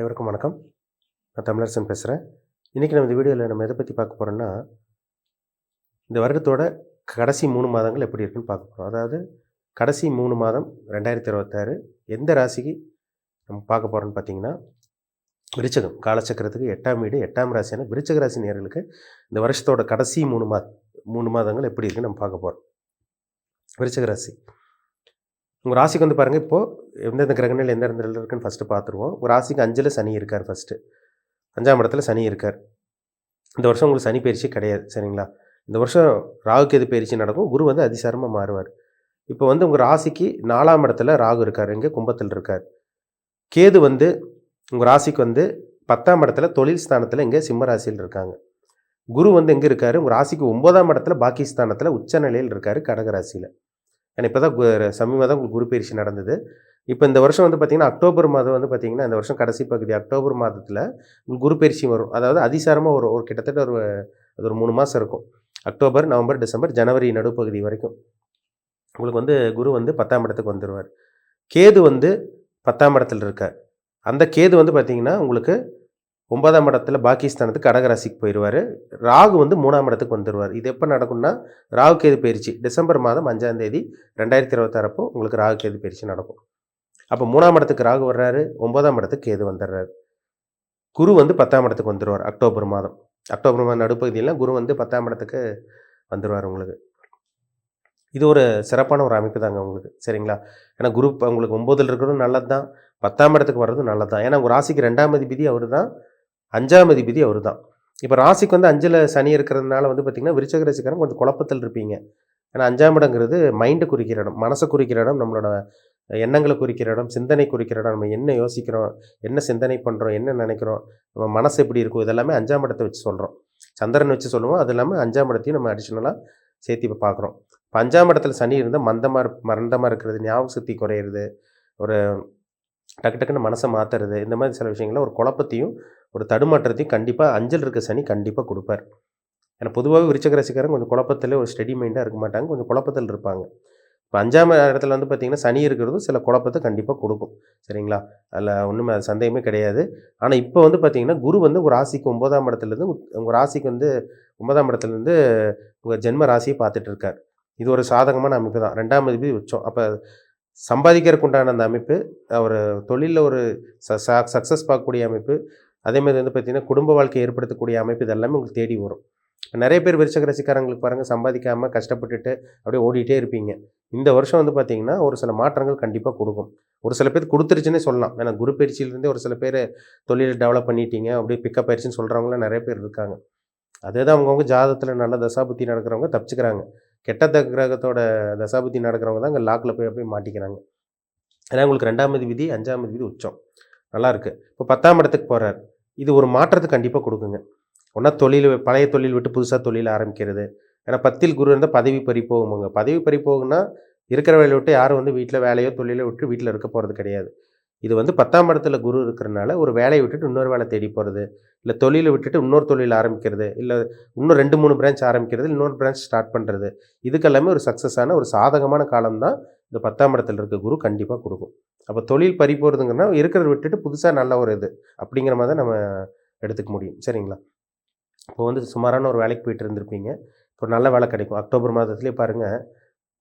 அனைவருக்கும் வணக்கம். நான் தமிழரசன் பேசுகிறேன். இன்றைக்கி நம்ம இந்த வீடியோவில் நம்ம எதை பற்றி பார்க்க போகிறோம்னா, இந்த வருடத்தோட கடைசி 3 மாதங்கள் எப்படி இருக்குன்னு பார்க்க போகிறோம். அதாவது கடைசி 3 மாதம் 2026 எந்த ராசிக்கு நம்ம பார்க்க போகிறோம்னு பார்த்தீங்கன்னா, விருச்சகம். காலச்சக்கரத்துக்கு 8ஆம் வீடு 8ஆம் ராசியான விருச்சக ராசி நேயர்களுக்கு இந்த வருஷத்தோட கடைசி 3 மாதங்கள் எப்படி இருக்குன்னு நம்ம பார்க்க போகிறோம். விருச்சக ராசி. உங்கள் ராசிக்கு வந்து பாருங்கள், இப்போது எந்தெந்த கிரகங்கள் எந்த இடத்துல இருக்குன்னு ஃபஸ்ட்டு பார்த்துருவோம். உங்கள் ராசிக்கு 5ல் சனி இருக்கார். ஃபஸ்ட்டு 5ஆம் இடத்துல சனி இருக்கார். இந்த வருஷம் உங்களுக்கு சனி பயிற்சி கிடையாது, சரிங்களா? இந்த வருஷம் ராகு கேது பயிற்சி நடக்கும். குரு வந்து அதிசாரமாக மாறுவார். இப்போ வந்து உங்கள் ராசிக்கு 4ஆம் இடத்துல ராகு இருக்கார், இங்கே கும்பத்தில் இருக்கார். கேது வந்து உங்கள் ராசிக்கு வந்து 10ஆம் இடத்துல தொழில் ஸ்தானத்தில் இங்கே சிம்ம ராசியில் இருக்காங்க. குரு வந்து எங்கே இருக்கார்? உங்கள் ராசிக்கு 9ஆம் இடத்துல பாக்கி ஸ்தானத்தில் உச்ச நிலையில் இருக்கார், கடக ராசியில். ஏன்னா இப்போ தான் சமீபமாக தான் உங்களுக்கு குரு பயிற்சி நடந்தது. இப்போ இந்த வருஷம் வந்து பார்த்திங்கன்னா அக்டோபர் மாதம் வந்து பார்த்திங்கன்னா இந்த வருஷம் கடைசி பகுதி அக்டோபர் மாதத்தில் குரு பயிற்சி வரும். அதாவது அதிசாரமாக ஒரு கிட்டத்தட்ட ஒரு 3 மாதம் இருக்கும். அக்டோபர், நவம்பர், டிசம்பர், ஜனவரி நடுப்பகுதி வரைக்கும் உங்களுக்கு வந்து குரு வந்து 10ஆம் இடத்துக்கு வந்துடுவார். கேது வந்து 10ஆம் இடத்துல இருக்கார். அந்த கேது வந்து பார்த்திங்கன்னா உங்களுக்கு 9ஆம் இடத்துல பாகிஸ்தானத்துக்கு கடகராசிக்கு போயிடுவார். ராகு வந்து 3ஆம் இடத்துக்கு வந்துடுவார். இது எப்போ நடக்கும்னா, ராகு கேது பயிற்சி டிசம்பர் மாதம் 5ஆம் தேதி 2026 அப்போ உங்களுக்கு ராகு கேது பயிற்சி நடக்கும். அப்போ 3ஆம் இடத்துக்கு ராகு வர்றாரு, 9ஆம் இடத்துக்கு கேது வந்துடுறாரு. குரு வந்து 10ஆம் இடத்துக்கு வந்துடுவார் அக்டோபர் மாதம் நடுப்பகுதியில் குரு வந்து 10ஆம் இடத்துக்கு வந்துடுவார் உங்களுக்கு. இது ஒரு சிறப்பான ஒரு அமைப்பு தாங்க உங்களுக்கு, சரிங்களா? ஏன்னா குரு உங்களுக்கு 9ல் இருக்கிறதும் நல்லது தான், 10ஆம் இடத்துக்கு வர்றதும் நல்லது தான். ஏன்னா உங்கள் ராசிக்கு 2ஆம் அதிபதி அவர் தான், 5ஆம் அதிபதி அவர் தான். இப்போ ராசிக்கு வந்து 5ல் சனி இருக்கிறதுனால வந்து பார்த்திங்கன்னா விருச்சக ராசிக்காரங்க கொஞ்சம் குழப்பத்தில் இருப்பீங்க. ஏன்னா 5ஆம் இடங்கிறது மைண்டை குறிக்கிற இடம், மனசை குறிக்கிற இடம், நம்மளோட எண்ணங்களை குறிக்கிற இடம், சிந்தனை குறிக்கிற இடம். நம்ம என்ன யோசிக்கிறோம், என்ன சிந்தனை பண்ணுறோம், என்ன நினைக்கிறோம், நம்ம மனசு எப்படி இருக்கும், இதெல்லாமே 5ஆம் இடத்தை வச்சு சொல்கிறோம். சந்திரன் வச்சு சொல்லுவோம். அது இல்லாமல் 5ஆம் இடத்தையும் நம்ம அடிஷ்னலாக சேர்த்து இப்போ பார்க்குறோம். இப்போ 5ஆம் இடத்துல சனி இருந்தால் மந்தமாக இருக்கிறது, ஞாபக சக்தி குறையிறது, ஒரு டக்குன்னு மனசை மாற்றுறது, இந்த மாதிரி சில விஷயங்களில் ஒரு குழப்பத்தையும் ஒரு தடுமாற்றத்தையும் கண்டிப்பாக 5ல் இருக்க சனி கண்டிப்பாக கொடுப்பார். ஏன்னா பொதுவாகவே விருச்சக ராசிக்காரங்க கொஞ்சம் குழப்பத்தில் ஒரு ஸ்டெடி மைண்டாக இருக்க மாட்டாங்க, கொஞ்சம் குழப்பத்தில் இருப்பாங்க. இப்போ 5ஆம் இடத்துல வந்து பார்த்திங்கன்னா சனி இருக்கிறதும் சில குழப்பத்தை கண்டிப்பாக கொடுக்கும், சரிங்களா? அதில் ஒன்றுமே சந்தேகமே கிடையாது. ஆனால் இப்போ வந்து பார்த்திங்கன்னா குரு வந்து உங்கள் ராசிக்கு 9ஆம் இடத்துலேருந்து உங்கள் ராசிக்கு வந்து 9ஆம் இடத்துலேருந்து உங்கள் ஜென்ம ராசியை பார்த்துட்டு இருக்கார். இது ஒரு சாதகமான அமைப்பு தான். 2ஆம் அதிபதி உச்சம். அப்போ சம்பாதிக்கிறதுக்கு உண்டான அந்த அமைப்பு, ஒரு தொழிலில் ஒரு சக்ஸஸ் பார்க்கக்கூடிய அமைப்பு, அதேமாதிரி வந்து பார்த்திங்கன்னா குடும்ப வாழ்க்கையை ஏற்படுத்தக்கூடிய அமைப்பு, இதெல்லாமே உங்களுக்கு தேடி வரும். நிறைய பேர் விருச்சக ராசிக்காரங்களுக்கு பாருங்கள், சம்பாதிக்காமல் கஷ்டப்பட்டுட்டு அப்படியே ஓடிட்டே இருப்பீங்க. இந்த வருஷம் வந்து பார்த்திங்கன்னா ஒரு சில மாற்றங்கள் கண்டிப்பாக கொடுக்கும். ஒரு சில பேர் கொடுத்துருச்சுன்னே சொல்லலாம். ஏன்னா குரு பயிற்சியிலேருந்தே ஒரு சில பேர் தொழிலை டெவலப் பண்ணிட்டீங்க, அப்படியே பிக்கப் ஆயிடுச்சுன்னு சொல்கிறவங்களாம் நிறைய பேர் இருக்காங்க. அதே தான் அவங்கவுங்க ஜாதகத்தில் நல்ல தசாபுத்தி நடக்கிறவங்க தப்பிச்சுக்கிறாங்க. கெட்ட கிரகத்தோட தசாபுத்தி நடக்கிறவங்க தான் இங்கே லாக்கில் போய் மாட்டிக்கிறாங்க. ஏன்னா உங்களுக்கு 2ஆம் அதிபதி 5ஆம் அதிபதி உச்சம் நல்லாயிருக்கு. இப்போ 10ஆம் இடத்துக்கு போகிறார். இது ஒரு மாற்றத்தை கண்டிப்பாக கொடுக்குங்க. ஒன்றா பழைய தொழில் விட்டு புதுசாக தொழில் ஆரம்பிக்கிறது. ஏன்னா 10ல் குரு இருந்தால் பதவி பறி போகுங்க. பதவி பறி போகுன்னா இருக்கிற வேலையை விட்டு யாரும் வந்து வீட்டில் வேலையோ தொழிலோ விட்டு வீட்டில் இருக்க போகிறது கிடையாது. இது வந்து 10ஆம் இடத்துல குரு இருக்கிறனால ஒரு வேலையை விட்டுட்டு இன்னொரு வேலை தேடி போகிறது, இல்லை தொழிலை விட்டுட்டு இன்னொரு தொழில் ஆரம்பிக்கிறது, இல்லை இன்னும் 2-3 பிரான்ச் ஆரம்பிக்கிறது, இன்னொரு பிரான்ச் ஸ்டார்ட் பண்ணுறது, இதுக்கெல்லாமே ஒரு சக்ஸஸான ஒரு சாதகமான காலம்தான் இந்த 10ஆம் இடத்துல இருக்க குரு கண்டிப்பாக கொடுக்கும். அப்போ தொழில் பறி போகிறதுங்கன்னா இருக்கிறத விட்டுட்டு புதுசாக நல்ல ஒரு இது அப்படிங்கிற மாதிரி தான் நம்ம எடுத்துக்க முடியும், சரிங்களா? இப்போ வந்து சுமாரான ஒரு வேலைக்கு போயிட்டு இருந்திருப்பீங்க. இப்போ நல்ல வேலை கிடைக்கும். அக்டோபர் மாதத்துலேயே பாருங்கள்,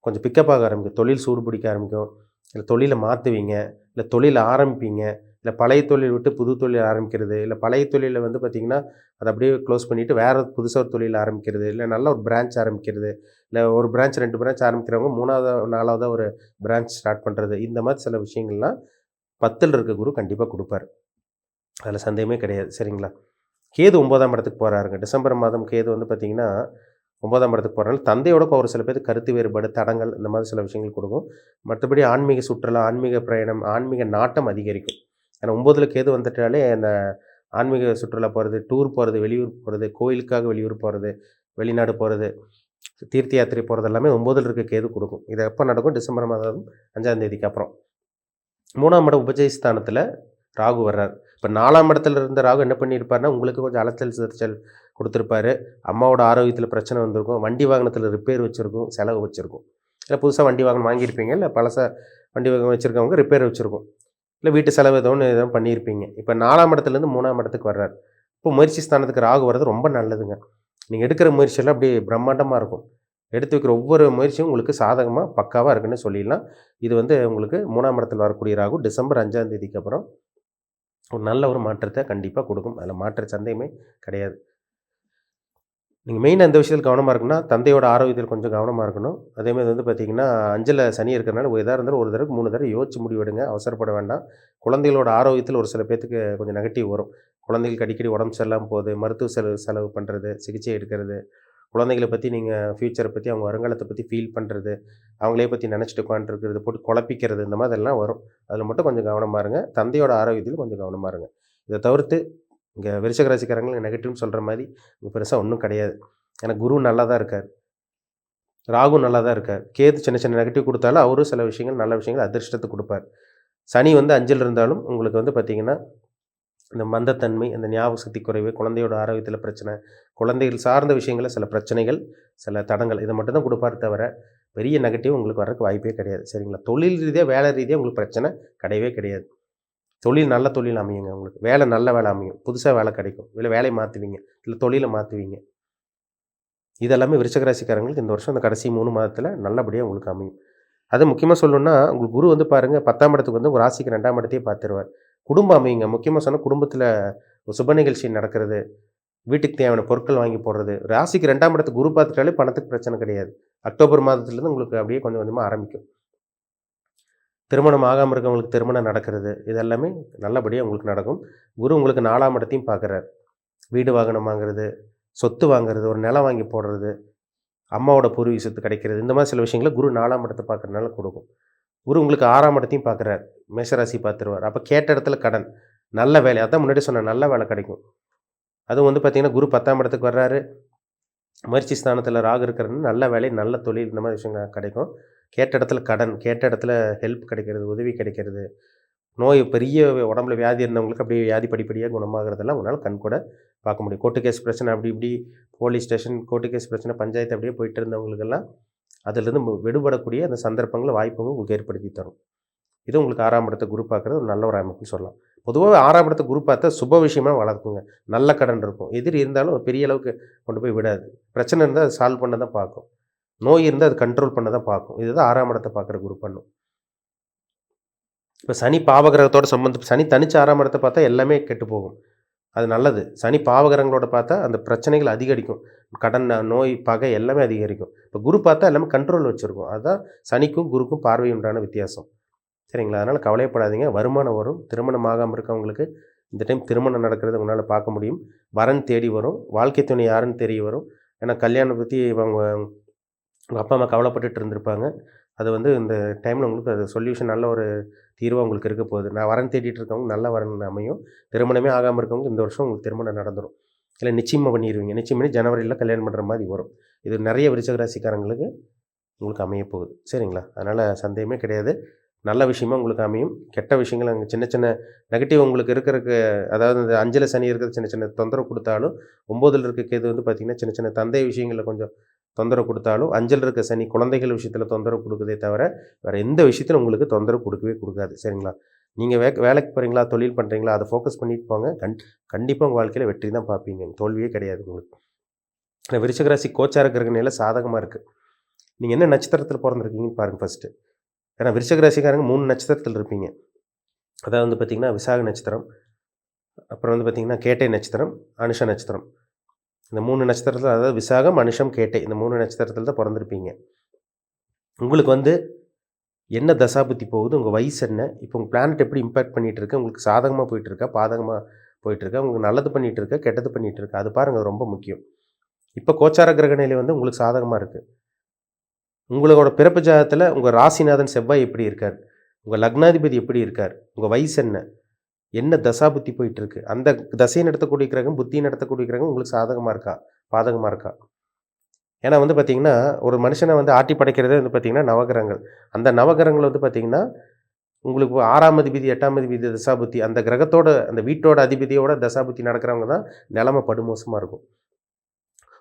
கொஞ்சம் பிக்கப் ஆக ஆரம்பிக்கும். தொழில் சூடு பிடிக்க ஆரம்பிக்கும். இல்லை தொழிலை மாற்றுவீங்க, இல்லை தொழில் ஆரம்பிப்பீங்க, இல்லை பழைய தொழில் விட்டு புது தொழில் ஆரம்பிக்கிறது, இல்லை பழைய தொழிலில் வந்து பார்த்திங்கன்னா அதை அப்படியே க்ளோஸ் பண்ணிவிட்டு வேறு புதுசாக ஒரு தொழில் ஆரம்பிக்கிறது, இல்லை நல்ல ஒரு பிரான்ச் ஆரம்பிக்கிறது, இல்லை ஒரு பிரான்ச் 2 பிரான்ச் ஆரம்பிக்கிறவங்க 3வது 4வதாக ஒரு பிரான்ச் ஸ்டார்ட் பண்ணுறது, இந்த மாதிரி சில விஷயங்கள்லாம் 10ல் இருக்க குரு கண்டிப்பாக கொடுப்பார். அதில் சந்தேகமே கிடையாது, சரிங்களா? கேது 9ஆம் இடத்துக்கு போகிறாருங்க. டிசம்பர் மாதம் கேது வந்து பார்த்திங்கன்னா 9ஆம் இடத்துக்கு போகிறனால தந்தையோட ஒரு சில பேருக்கு கருத்து வேறுபாடு, தடங்கள், இந்த மாதிரி சில விஷயங்கள் கொடுக்கும். மற்றபடி ஆன்மீக சுற்றுலா, ஆன்மீக பிரயாணம், ஆன்மீக நாட்டம் அதிகரிக்கும். ஏன்னா 9ல் கேது வந்துட்டாலே அந்த ஆன்மீக சுற்றுலா போகிறது, டூர் போகிறது, வெளியூர் போகிறது, கோயிலுக்காக வெளியூர் போகிறது, வெளிநாடு போகிறது, தீர்த்த யாத்திரை போகிறது எல்லாமே 9ல் இருக்க கேது கொடுக்கும். இது எப்போ நடக்கும்? டிசம்பர் மாதம் 5ஆம் தேதிக்கு அப்புறம். 3ஆம் இடம் உபஜயஸ்தானத்தில் ராகு வர்றார். இப்போ 4ஆம் இடத்துல இருந்த ராகு என்ன பண்ணியிருப்பாருன்னா, உங்களுக்கு கொஞ்சம் அலைச்சல் சிதறச்சல் கொடுத்துருப்பாரு. அம்மாவோட ஆரோக்கியத்தில் பிரச்சனை வந்திருக்கும். வண்டி வாகனத்தில் ரிப்பேர் வச்சுருக்கும், செலவு வச்சுருக்கும். இல்லை புதுசாக வண்டி வாகனம் வாங்கியிருப்பீங்க, இல்லை பழசாக வண்டி வாகனம் வச்சுருக்கவங்க ரிப்பேர் வச்சுருக்கும். இல்லை வீட்டு செலவு ஏதோ ஒன்று எதோ பண்ணியிருப்பீங்க. இப்போ 4ஆம் இடத்துலேருந்து 3ஆம் இடத்துக்கு வர்றாரு. இப்போ முயற்சி ஸ்தானத்துக்கு ராகு வர்றது ரொம்ப நல்லதுங்க. நீங்கள் எடுக்கிற முயற்சியெல்லாம் அப்படியே பிரம்மாண்டமாக இருக்கும். எடுத்து வைக்கிற ஒவ்வொரு முயற்சியும் உங்களுக்கு சாதகமாக பக்காவாக இருக்குன்னு சொல்லிடலாம். இது வந்து உங்களுக்கு 3ஆம் இடத்துல வரக்கூடிய ராகு டிசம்பர் 5ஆம் தேதிக்கு அப்புறம் ஒரு நல்ல ஒரு மாற்றத்தை கண்டிப்பாக கொடுக்கும். அதில் மாற்ற சந்தேகமே கிடையாது. நீங்கள் மெயினாக எந்த விஷயத்தில் கவனமாக இருக்குன்னா, தந்தையோட ஆரோக்கியத்தில் கொஞ்சம் கவனமாக இருக்கணும். அதேமாதிரி வந்து பார்த்தீங்கன்னா, 5ல் சனி இருக்கிறனால எதாக இருந்தாலும் ஒரு தடவைக்கு 3 தடவை யோசிச்சு முடிவெடுங்க. அவசரப்பட வேண்டாம். குழந்தைகளோட ஆரோக்கியத்தில் ஒரு சில பேத்துக்கு கொஞ்சம் நெகட்டிவ் வரும். குழந்தைகளுக்கு அடிக்கடி உடம்பு சரியில்லாம போகுது, மருத்துவ செலவு பண்ணுறது, சிகிச்சை எடுக்கிறது, குழந்தைகள பற்றி நீங்கள் ஃப்யூச்சரை பற்றி, அவங்க வருங்காலத்தை பற்றி ஃபீல் பண்ணுறது, அவங்களே பற்றி நினச்சிட்டு உட்காந்துருக்கிறது, போட்டு குழப்பிக்கிறது, இந்த மாதிரிலாம் வரும். அதில் மட்டும் கொஞ்சம் கவனமாக இருங்க. தந்தையோட ஆரோக்கியத்தில் கொஞ்சம் கவனமாக இருங்க. இதை தவிர்த்து இங்கே விருச்சிக ராசிக்காரங்களுக்கு நெகட்டிவ்னு சொல்கிற மாதிரி இங்கே பெருசாக ஒன்றும் கிடையாது. ஏன்னா குரு நல்லா தான் இருக்கார், ராகு நல்லா தான் இருக்கார். கேது சின்ன சின்ன நெகட்டிவ் கொடுத்தாலும் அவரும் சில விஷயங்கள் நல்ல விஷயங்கள் அதிர்ஷ்டத்தை கொடுப்பார். சனி வந்து 5ல் இருந்தாலும் உங்களுக்கு வந்து பார்த்திங்கன்னா இந்த மந்தத்தன்மை, அந்த ஞாபக சக்தி குறைவு, குழந்தையோட ஆரோக்கியத்தில் பிரச்சனை, குழந்தைகள் சார்ந்த விஷயங்களில் சில பிரச்சனைகள், சில தடங்கள், இதை மட்டும் தான் கொடுப்பாரு தவிர பெரிய நெகட்டிவ் உங்களுக்கு வர்றதுக்கு வாய்ப்பே கிடையாது. சரிங்களா? தொழில் ரீதியாக வேலை ரீதியாக உங்களுக்கு பிரச்சனை கிடையவே கிடையாது. தொழில் நல்ல தொழில் அமையுங்க உங்களுக்கு. வேலை நல்ல வேலை அமையும். புதுசாக வேலை கிடைக்கும். இல்லை வேலையை மாற்றுவீங்க, இல்லை தொழிலை மாற்றுவீங்க. இதெல்லாமே விருச்சிக ராசிக்காரங்களுக்கு இந்த வருஷம் இந்த கடைசி 3 மாதத்தில் நல்லபடியாக உங்களுக்கு அமையும். அது முக்கியமாக சொல்லணும்னா, உங்களுக்கு குரு வந்து பாருங்கள் 10ஆம் இடத்துக்கு வந்து ஒரு ராசிக்கு 2ஆம் இடத்தையே பார்த்துருவார். குடும்பம் அமையுங்க. முக்கியமாக சொன்னால் குடும்பத்தில் ஒரு சுப நிகழ்ச்சி நடக்கிறது, வீட்டுக்கு தேவையான பொருட்கள் வாங்கி போடுறது. ராசிக்கு 2ஆம் இடத்துக்கு குரு பார்த்துட்டாலே பணத்துக்கு பிரச்சனை கிடையாது. அக்டோபர் மாதத்துலேருந்து உங்களுக்கு அப்படியே கொஞ்சம் கொஞ்சமாக ஆரம்பிக்கும். திருமணம் ஆகாமல் இருக்கவங்களுக்கு திருமணம் நடக்கிறது, இதெல்லாமே நல்லபடியாக உங்களுக்கு நடக்கும். குரு உங்களுக்கு 4ஆம் இடத்தையும் பார்க்குறார். வீடு வாகனம் வாங்குறது, சொத்து வாங்குறது, ஒரு நிலம் வாங்கி போடுறது, அம்மாவோட பூர்வீக சொத்து கிடைக்கிறது, இந்த மாதிரி சில விஷயங்களை குரு 4ஆம் இடத்தை பார்க்குறதுனால கொடுக்கும். குரு உங்களுக்கு 6ஆம் இடத்தையும் பார்க்குறார். மேஷராசி பார்த்துருவார். அப்போ கேட்ட இடத்துல கடன், நல்ல வேலை, அதான் முன்னாடி சொன்ன நல்ல வேலை கிடைக்கும். அதுவும் வந்து பார்த்திங்கன்னா குரு 10ஆம் இடத்துக்கு வர்றாரு, முயற்சி ஸ்தானத்தில் ராகு இருக்கிறன்னு நல்ல வேலை, நல்ல தொழில், இந்த மாதிரி விஷயங்கள் கிடைக்கும். கேட்ட இடத்துல கடன், கேட்ட இடத்துல ஹெல்ப் கிடைக்கிறது, உதவி கிடைக்கிறது, நோய் பெரிய உடம்புல வியாதி இருந்தவங்களுக்கு அப்படியே வியாதி படிப்படியாக குணமாகிறதெல்லாம் உங்களால் கண் கூட பார்க்க முடியும். கோர்ட்டு கேஸ் பிரச்சனை அப்படி இப்படி போலீஸ் ஸ்டேஷன், கோர்ட்டு கேஸ் பிரச்சனை, பஞ்சாயத்து அப்படியே போயிட்டு இருந்தவங்களுக்கெல்லாம் அதிலிருந்து விடுபடக்கூடிய அந்த சந்தர்ப்பங்களை வாய்ப்புகள் உங்களுக்கு ஏற்படுத்தி தரும். இது உங்களுக்கு 6ஆம் இடத்தை குரு பார்க்குறது ஒரு நல்ல ஒரு அமைப்புன்னு சொல்லலாம். பொதுவாக 6ஆம் இடத்தை குரு பார்த்தா சுப விஷயமாக வளர்க்குங்க. நல்ல கடன் இருக்கும். எதிரி இருந்தாலும் பெரிய அளவுக்கு கொண்டு போய் விடாது. பிரச்சனை இருந்தால் அது சால்வ் பண்ண தான் பார்க்கும். நோய் இருந்தால் அது கண்ட்ரோல் பண்ண தான் பார்க்கும். இதுதான் 6ஆம் இடத்தை பார்க்குற குரு பண்ணும். இப்போ சனி பாவகிரகத்தோட சனி தனிச்சு 6ஆம் இடத்தை பார்த்தா எல்லாமே கெட்டு போகும். அது நல்லது. சனி பாவகிரகங்களோட பார்த்தா அந்த பிரச்சனைகள் அதிகரிக்கும். கடன், நோய், பகை எல்லாமே அதிகரிக்கும். இப்போ குரு பார்த்தா எல்லாமே கண்ட்ரோல் வச்சுருக்கும். அதுதான் சனிக்கும் குருக்கும் பார்வை உண்டான வித்தியாசம். சரிங்களா? அதனால் கவலைப்படாதீங்க. வருமானம் வரும். திருமணம் ஆகாமல் இருக்கவங்களுக்கு இந்த டைம் திருமணம் நடக்கிறது உங்களால் பார்க்க முடியும். வரன் தேடி வரும். வாழ்க்கை துணை யாருன்னு தெரிய வரும். ஏன்னா கல்யாணம் பற்றி உங்கள் அப்பா அம்மா கவலைப்பட்டுட்டு இருந்திருப்பாங்க. அது வந்து இந்த டைமில் உங்களுக்கு அது சொல்யூஷன், நல்ல ஒரு தீர்வாக உங்களுக்கு இருக்க போகுது. நான் வரன் தேடிட்டு இருக்கவங்க நல்ல வரன் அமையும். திருமணமே ஆகாமல் இருக்கவங்க இந்த வருஷம் உங்களுக்கு திருமணம் நடந்துடும். இல்லை நிச்சயமாக பண்ணிடுவீங்க. நிச்சயம் பண்ணி ஜனவரியில் கல்யாணம் பண்ணுற மாதிரி வரும். இது நிறைய விருச்சிக ராசிக்காரங்களுக்கு உங்களுக்கு அமைய போகுது. சரிங்களா? அதனால் சந்தேகமே கிடையாது. நல்ல விஷயமா உங்களுக்கு அமையும். கெட்ட விஷயங்கள் அங்கே சின்ன சின்ன நெகட்டிவ் உங்களுக்கு இருக்கிறதுக்கு, அதாவது இந்த 5ல் சனி இருக்கிறது சின்ன சின்ன தொந்தரவு கொடுத்தாலும், 9ல் இருக்க கேது வந்து பார்த்திங்கன்னா சின்ன சின்ன தந்தை விஷயங்களில் கொஞ்சம் தொந்தரவு கொடுத்தாலும், 5ல் இருக்க சனி குழந்தைகள் விஷயத்தில் தொந்தரவு கொடுக்குதே தவிர வேறு எந்த விஷயத்திலும் உங்களுக்கு தொந்தரவு கொடுக்கவே கொடுக்காது. சரிங்களா? நீங்கள் வேலைக்கு போகிறீங்களா, தொழில் பண்ணுறீங்களா, அதை ஃபோக்கஸ் பண்ணிட்டு போங்க. கண்டிப்பாக உங்கள் வாழ்க்கையில் வெற்றி தான் பார்ப்பீங்க. தோல்வியே கிடையாது உங்களுக்கு. விருச்சிக ராசி கோச்சார கிரக நிலை சாதகமாக இருக்குது. நீங்கள் என்ன நட்சத்திரத்தில் பிறந்திருக்கீங்கன்னு பாருங்கள் ஃபஸ்ட்டு. ஏன்னா விருச்சிக ராசிக்காரங்க 3 நட்சத்திரத்தில் இருப்பீங்க. அதாவது வந்து பார்த்திங்கன்னா விசாக நட்சத்திரம், அப்புறம் வந்து பார்த்திங்கன்னா கேட்டை நட்சத்திரம், அனுஷ நட்சத்திரம். இந்த 3 நட்சத்திரத்தில், அதாவது விசாகம், அனுஷம், கேட்டை, இந்த 3 நட்சத்திரத்தில் தான் பிறந்திருப்பீங்க. உங்களுக்கு வந்து என்ன தசாபுத்தி போகுது, உங்கள் வயசு என்ன, இப்போ உங்கள் பிளானட் எப்படி இம்பேக்ட் பண்ணிகிட்டு இருக்கு, உங்களுக்கு சாதகமாக போயிட்டுருக்கா, பாதகமாக போயிட்டுருக்கா, உங்களுக்கு நல்லது பண்ணிகிட்டு இருக்கா, கெட்டது பண்ணிகிட்டு இருக்கா, அது பாருங்கள், ரொம்ப முக்கியம். இப்போ கோச்சார கிரக நிலை வந்து உங்களுக்கு சாதகமாக இருக்குது. உங்களோட பிறப்பு ஜாதகத்தில் உங்கள் ராசிநாதன் செவ்வாய் எப்படி இருக்கார், உங்கள் லக்னாதிபதி எப்படி இருக்கார், உங்கள் வயசு என்ன தசாபுத்தி போயிட்டுருக்கு, அந்த தசையை நடத்தக்கூடிய கிரகம், புத்தியை நடத்தக்கூடிய கிரகம் உங்களுக்கு சாதகமாக இருக்கா, பாதகமாக இருக்கா. ஏன்னா வந்து பார்த்திங்கன்னா ஒரு மனுஷனை வந்து ஆட்டி படைக்கிறதே வந்து பார்த்திங்கன்னா நவகிரகங்கள். அந்த நவகிரகங்கள் வந்து பார்த்திங்கன்னா உங்களுக்கு 6ஆம் அதிபதி, 8ஆம் அதிபதி தசாபுத்தி, அந்த கிரகத்தோட, அந்த வீட்டோட அதிபதியோட தசாபுத்தி நடக்கிறவங்க தான் நிலைமை படுமோசமாக இருக்கும்.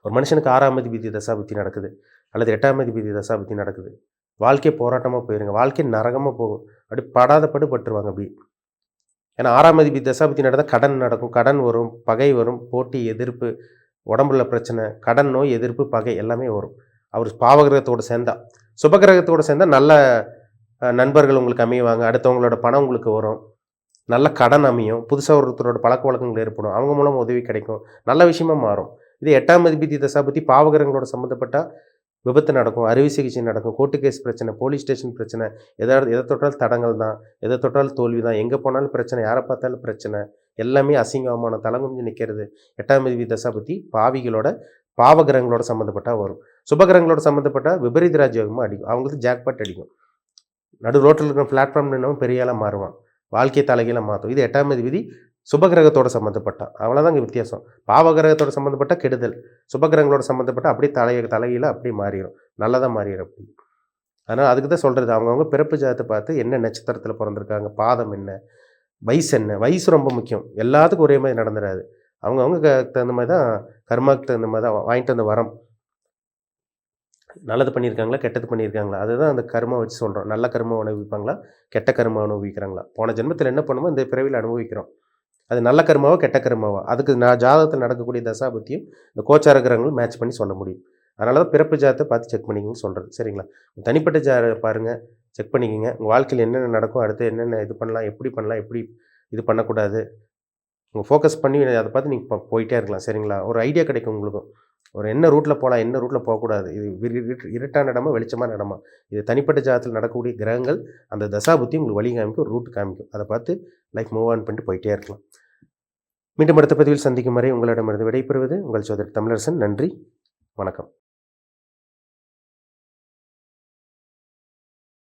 ஒரு மனுஷனுக்கு 6ஆம் அதிபதி தசாபுத்தி நடக்குது, அல்லது 8ஆம் அதிபதி தசாபுத்தி நடக்குது, வாழ்க்கை போராட்டமாக போயிருங்க, வாழ்க்கை நரகமாக போகும். அப்படி படாத பட்டுருவாங்க. அப்படி ஏன்னா 6ஆம் அதிபதி தசாபுத்தி நடந்தால் கடன் நடக்கும், கடன் வரும், பகை வரும், போட்டி, எதிர்ப்பு, உடம்புல பிரச்சனை, கடன், நோய், எதிர்ப்பு, பகை எல்லாமே வரும். அவர் பாவகிரகத்தோடு சேர்ந்தா. சுபகிரகத்தோடு சேர்ந்தா நல்ல நண்பர்கள் உங்களுக்கு அமைவாங்க, அடுத்தவங்களோட பணம் உங்களுக்கு வரும், நல்ல கடன் அமையும், புதுசாக ஒருத்தரோட பழக்க வழக்கங்கள் ஏற்படும், அவங்க மூலம் உதவி கிடைக்கும், நல்ல விஷயமா மாறும். இது 8ஆம் அதிபதி தசாபுத்தி பாவகிரகங்களோட சம்மந்தப்பட்டால் விபத்து நடக்கும், அறுவை சிகிச்சை நடக்கும், கோர்ட்டு கேஸ் பிரச்சனை, போலீஸ் ஸ்டேஷன் பிரச்சனை, எதை தொட்டாலும் தடங்கள் தான், எதை தொட்டாலும் தோல்வி தான், எங்கே போனாலும் பிரச்சனை, யாரை பார்த்தாலும் பிரச்சனை, எல்லாமே அசிங்கமான தலங்குஞ்சு நிற்கிறது. 8ஆம் அதிபதி தசாபுத்தி பாவிகளோட பாவகிரகங்களோட சம்மந்தப்பட்டால் வரும். சுபகிரகங்களோட சம்மந்தப்பட்டால் விபரீத ராஜயோகமாக அடிக்கும், அவங்களுக்கு ஜாக்பாட் அடிக்கும். நடு ரோட்டில் இருக்கிற பிளாட்ஃபார்ம் நின்னவன் பெரிய ஆளாக மாறுவான், வாழ்க்கையை தலைகீழாக மாற்றும். இது 8ஆம் அதிபதி சுபகிரகத்தோட சம்மந்தப்பட்டால், அவ்வளோதான் இங்கே வித்தியாசம். பாவகிரகத்தோட சம்மந்தப்பட்ட கெடுதல், சுபகிரகங்களோட சம்மந்தப்பட்ட அப்படியே தலைகீழ அப்படியே மாறிடும், நல்லதாக மாறிடும் அப்படி. அதனால் அதுக்கு தான் சொல்கிறது, அவங்கவுங்க பிறப்பு ஜாதத்தை பார்த்து என்ன நட்சத்திரத்தில் பிறந்திருக்காங்க, பாதம் என்ன, வயசு என்ன, வயசு ரொம்ப முக்கியம். எல்லாத்துக்கும் ஒரே மாதிரி நடந்துடாது, அவங்கவுங்க தகுந்த மாதிரி தான், கர்மாவுக்கு தகுந்த மாதிரி தான் வாங்கிட்டு வந்த வரம். நல்லது பண்ணியிருக்காங்களா, கெட்டது பண்ணியிருக்காங்களா, அதுதான் அந்த கர்மா வச்சு சொல்கிறோம். நல்ல கர்மா அனுபவிப்பாங்களா, கெட்ட கர்மா அனுபவிக்கிறாங்களா, போன ஜென்மத்தில் என்ன பண்ணுமோ இந்த பிறவியில் அனுபவிக்கிறோம். அது நல்ல கர்மாவோ கெட்ட கர்மாவோ, அதுக்கு ஜாதகத்தில் நடக்கக்கூடிய தசாபுத்தியும் இந்த கோச்சார கிரகங்களும் மேட்ச் பண்ணி சொல்ல முடியும். அதனால தான் பிறப்பு ஜாதத்தை பார்த்து செக் பண்ணிக்கங்கன்னு சொல்கிறது. சரிங்களா? தனிப்பட்ட பாருங்கள், செக் பண்ணிக்கோங்க. உங்கள் வாழ்க்கையில் என்னென்ன நடக்கும், அடுத்து என்னென்ன இது பண்ணலாம், எப்படி இது பண்ணக்கூடாது, உங்கள் ஃபோக்கஸ் பண்ணி அதை பார்த்து நீங்கள் போயிட்டே இருக்கலாம். சரிங்களா? ஒரு ஐடியா கிடைக்கும் உங்களுக்கும். ஒரு என்ன ரூட்டில் போகலாம், என்ன ரூட்டில் போகக்கூடாது, இது இருட்டான இடமா வெளிச்சமான இடமா, இது தனிப்பட்ட ஜாதத்தில் நடக்கக்கூடிய கிரகங்கள் அந்த தசாபுத்தி உங்களுக்கு வழி காமிக்கும், ஒரு ரூட் காமிக்கும். அதை பார்த்து லைஃப் மூவ் ஆன் பண்ணிட்டு போயிட்டே இருக்கலாம். மீண்டும் அடுத்த பதிவில் சந்திக்கும் வரை உங்களிடமிருந்து விடைபெறுவது உங்கள் சோதரர் தமிழரசன். நன்றி, வணக்கம்.